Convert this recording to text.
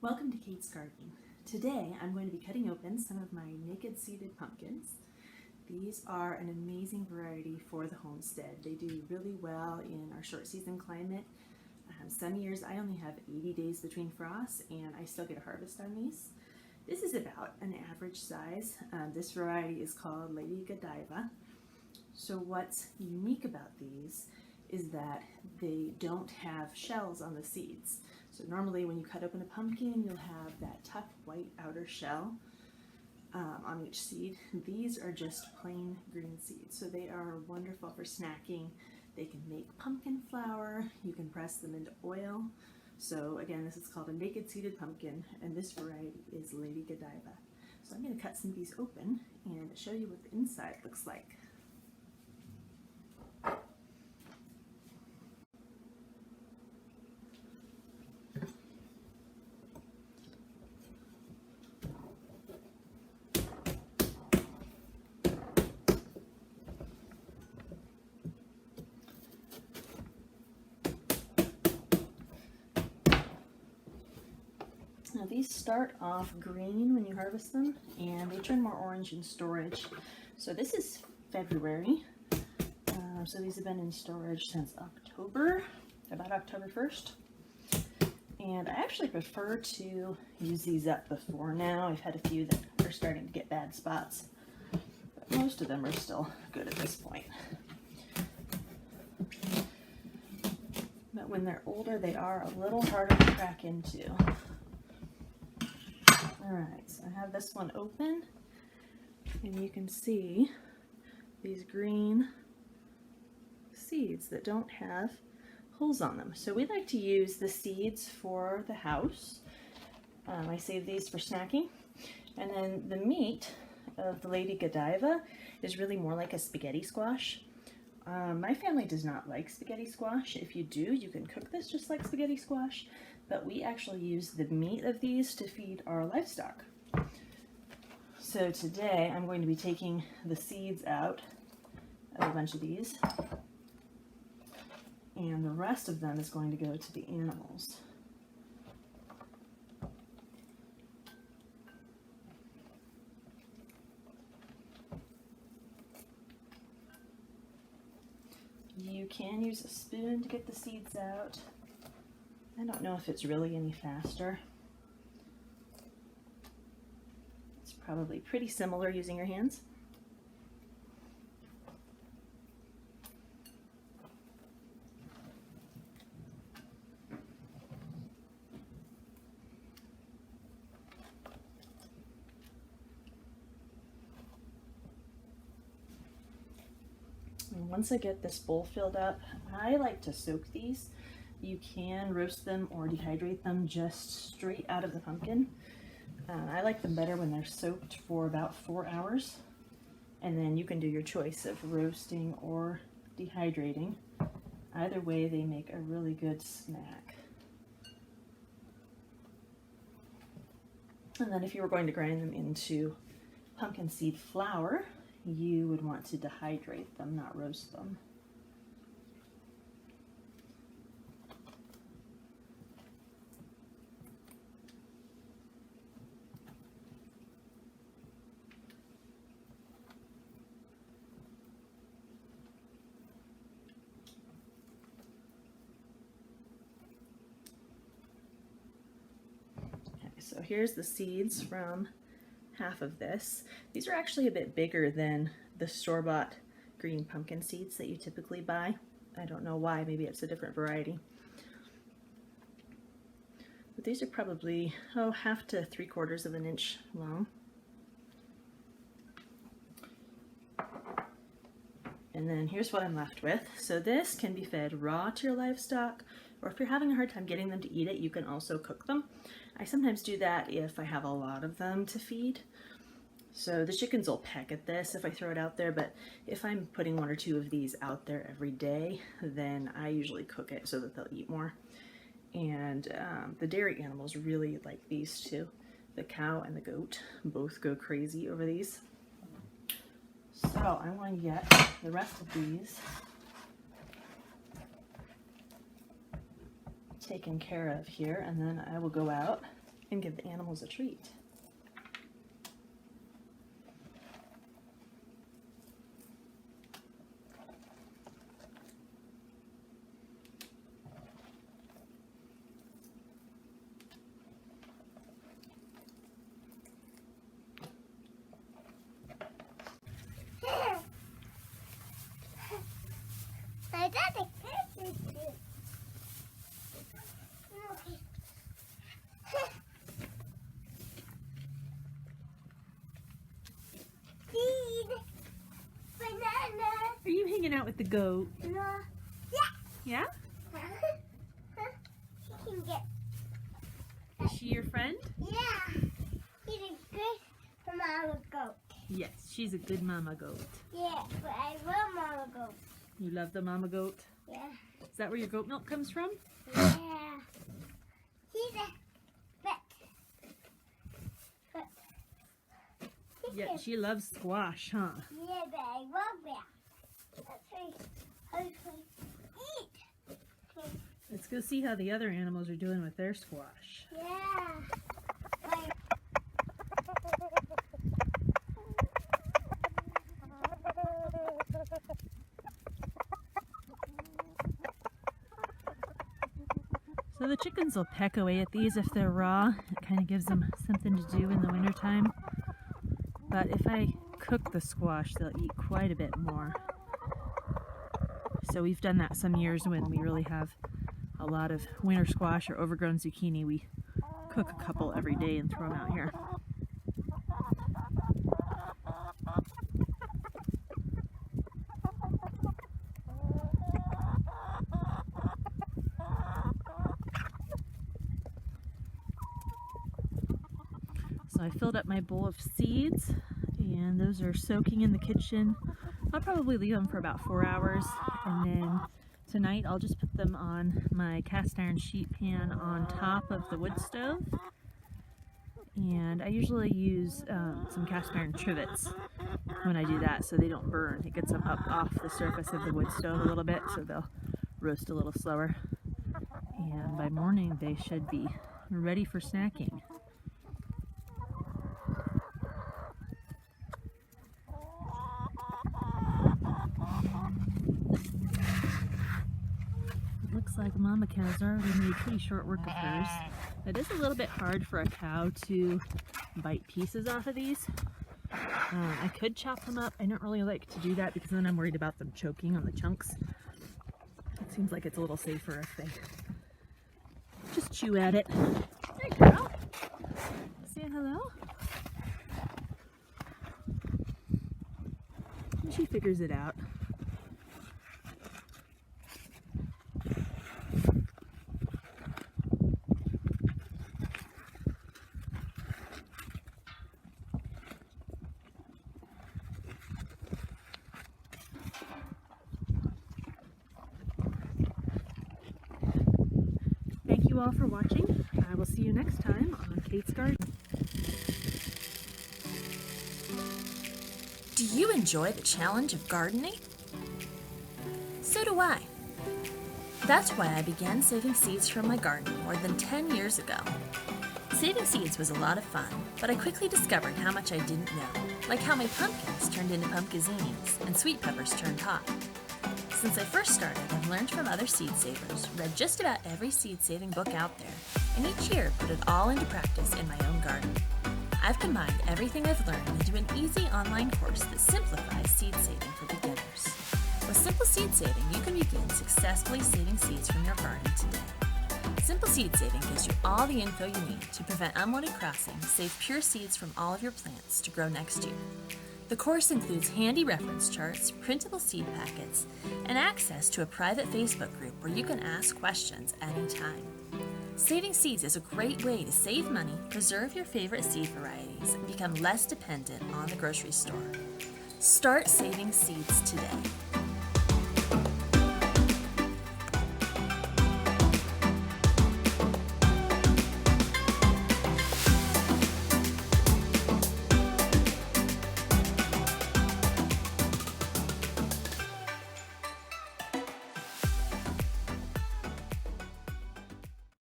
Welcome to Kate's Garden. Today I'm going to be cutting open some of my naked seeded pumpkins. These are an amazing variety for the homestead. They do really well in our short season climate. Some years I only have 80 days between frosts and I still get a harvest on these. This is about an average size. This variety is called Lady Godiva. So what's unique about these is that they don't have shells on the seeds. So normally when you cut open a pumpkin, you'll have that tough white outer shell on each seed. These are just plain green seeds. So they are wonderful for snacking. They can make pumpkin flour. You can press them into oil. So again, this is called a naked seeded pumpkin, and this variety is Lady Godiva. So I'm going to cut some of these open and show you what the inside looks like. Now these start off green when you harvest them, and they turn more orange in storage. So this is February, so these have been in storage since October, about October 1st. And I actually prefer to use these up before now. I've had a few that are starting to get bad spots, but most of them are still good at this point. But when they're older, they are a little harder to crack into. Alright, so I have this one open, and you can see these green seeds that don't have holes on them. So we like to use the seeds for the house. I save these for snacking. And then the meat of the Lady Godiva is really more like a spaghetti squash. My family does not like spaghetti squash. If you do, you can cook this just like spaghetti squash, but we actually use the meat of these to feed our livestock. So today I'm going to be taking the seeds out of a bunch of these, and the rest of them is going to go to the animals. You can use a spoon to get the seeds out. I don't know if it's really any faster. It's probably pretty similar using your hands. And once I get this bowl filled up, I like to soak these. You can roast them or dehydrate them just straight out of the pumpkin. I like them better when they're soaked for about 4 hours. And then you can do your choice of roasting or dehydrating. Either way, they make a really good snack. And then if you were going to grind them into pumpkin seed flour, you would want to dehydrate them, not roast them. So here's the seeds from half of this. These are actually a bit bigger than the store-bought green pumpkin seeds that you typically buy. I don't know why, maybe it's a different variety. But these are probably, half to 3/4 of an inch long. And then here's what I'm left with. So this can be fed raw to your livestock, or if you're having a hard time getting them to eat it, you can also cook them. I sometimes do that if I have a lot of them to feed. So the chickens will peck at this if I throw it out there, but if I'm putting 1 or 2 of these out there every day, then I usually cook it so that they'll eat more. And the dairy animals really like these too. The cow and the goat both go crazy over these. So I'm going to get the rest of these taken care of here, and then I will go out and give the animals a treat. Are you hanging out with the goat? No. Yeah? She can get. Is she your friend? Yeah. She's a good mama goat. Yes, she's a good mama goat. Yeah, but I love mama goat. You love the mama goat? Yeah. Is that where your goat milk comes from? Yeah. She's a but Yeah, she loves squash, huh? yeah, but I love that. That's how you eat. Let's go see how the other animals are doing with their squash. Yeah. So the chickens will peck away at these if they're raw. It kind of gives them something to do in the wintertime. But if I cook the squash, they'll eat quite a bit more. So we've done that some years when we really have a lot of winter squash or overgrown zucchini. We cook a couple every day and throw them out here. So I filled up my bowl of seeds, and those are soaking in the kitchen. I'll probably leave them for about 4 hours, and then tonight I'll just put them on my cast iron sheet pan on top of the wood stove. And I usually use some cast iron trivets when I do that so they don't burn. It gets them up off the surface of the wood stove a little bit so they'll roast a little slower. And by morning they should be ready for snacking. Looks like Mama Cow's already made pretty short work of hers. It is a little bit hard for a cow to bite pieces off of these. I could chop them up. I don't really like to do that because then I'm worried about them choking on the chunks. It seems like it's a little safer if they just chew at it. Hey girl! Saying hello? And she figures it out. Thank you all for watching. I will see you next time on Kate's Garden. Do you enjoy the challenge of gardening? So do I. That's why I began saving seeds from my garden more than 10 years ago. Saving seeds was a lot of fun, but I quickly discovered how much I didn't know, like how my pumpkins turned into pumpkazzinis and sweet peppers turned hot. Since I first started, I've learned from other seed savers, read just about every seed saving book out there, and each year put it all into practice in my own garden. I've combined everything I've learned into an easy online course that simplifies seed saving for beginners. With Simple Seed Saving, you can begin successfully saving seeds from your garden today. Simple Seed Saving gives you all the info you need to prevent unwanted crossing, save pure seeds from all of your plants to grow next year. The course includes handy reference charts, printable seed packets, and access to a private Facebook group where you can ask questions anytime. Saving seeds is a great way to save money, preserve your favorite seed varieties, and become less dependent on the grocery store. Start saving seeds today.